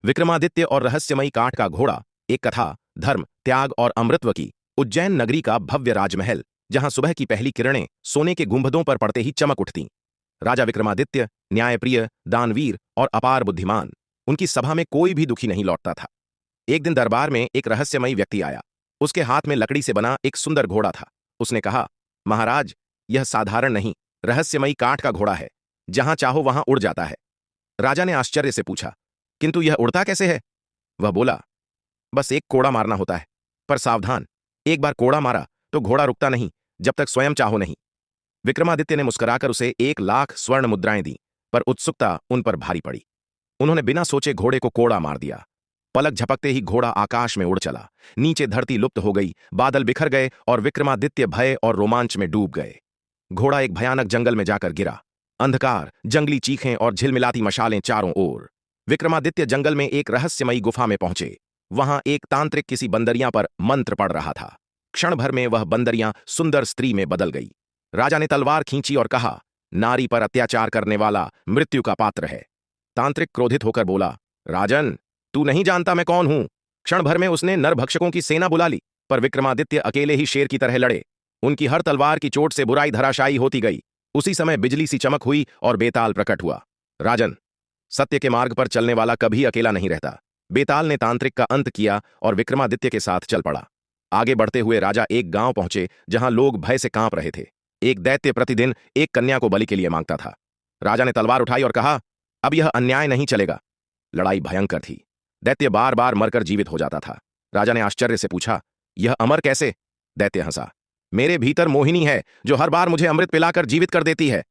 विक्रमादित्य और रहस्यमयी काठ का घोड़ा। एक कथा। धर्म, त्याग और अमृतत्व की। उज्जैन नगरी का भव्य राजमहल, जहां सुबह की पहली किरणें सोने के गुंबदों पर पड़ते ही चमक उठतीं। राजा विक्रमादित्य न्यायप्रिय, दानवीर और अपार बुद्धिमान। उनकी सभा में कोई भी दुखी नहीं लौटता था। एक दिन दरबार में एक रहस्यमयी व्यक्ति आया। उसके हाथ में लकड़ी से बना एक सुंदर घोड़ा था। उसने कहा, महाराज, यह साधारण नहीं, रहस्यमयी काठ का घोड़ा है। जहां चाहो वहां उड़ जाता है। राजा ने आश्चर्य से पूछा, किंतु यह उड़ता कैसे है? वह बोला, बस एक कोड़ा मारना होता है। पर सावधान, एक बार कोड़ा मारा तो घोड़ा रुकता नहीं जब तक स्वयं चाहो नहीं। विक्रमादित्य ने मुस्कुराकर उसे 1 लाख स्वर्ण मुद्राएं दी, पर उत्सुकता उन पर भारी पड़ी। उन्होंने बिना सोचे घोड़े को कोड़ा मार दिया। पलक झपकते ही घोड़ा आकाश में उड़ चला। नीचे धरती लुप्त हो गई, बादल बिखर गए और विक्रमादित्य भय और रोमांच में डूब गए। घोड़ा एक भयानक जंगल में जाकर गिरा। अंधकार, जंगली चीखें और झिलमिलाती मशालें चारों ओर। विक्रमादित्य जंगल में एक रहस्यमयी गुफा में पहुंचे। वहां एक तांत्रिक किसी बंदरियां पर मंत्र पढ़ रहा था। क्षण भर में वह बंदरियां सुंदर स्त्री में बदल गई। राजा ने तलवार खींची और कहा, नारी पर अत्याचार करने वाला मृत्यु का पात्र है। तांत्रिक क्रोधित होकर बोला, राजन, तू नहीं जानता मैं कौन हूं। क्षण भर में उसने नरभक्षकों की सेना बुला ली, पर विक्रमादित्य अकेले ही शेर की तरह लड़े। उनकी हर तलवार की चोट से बुराई धराशायी होती गई। उसी समय बिजली सी चमक हुई और बेताल प्रकट हुआ। राजन, सत्य के मार्ग पर चलने वाला कभी अकेला नहीं रहता। बेताल ने तांत्रिक का अंत किया और विक्रमादित्य के साथ चल पड़ा। आगे बढ़ते हुए राजा एक गांव पहुंचे जहां लोग भय से कांप रहे थे। एक दैत्य प्रतिदिन एक कन्या को बलि के लिए मांगता था। राजा ने तलवार उठाई और कहा, अब यह अन्याय नहीं चलेगा। लड़ाई भयंकर थी। दैत्य बार बार मरकर जीवित हो जाता था। राजा ने आश्चर्य से पूछा, यह अमर कैसे? दैत्य हंसा, मेरे भीतर मोहिनी है जो हर बार मुझे अमृत पिलाकर जीवित कर देती है।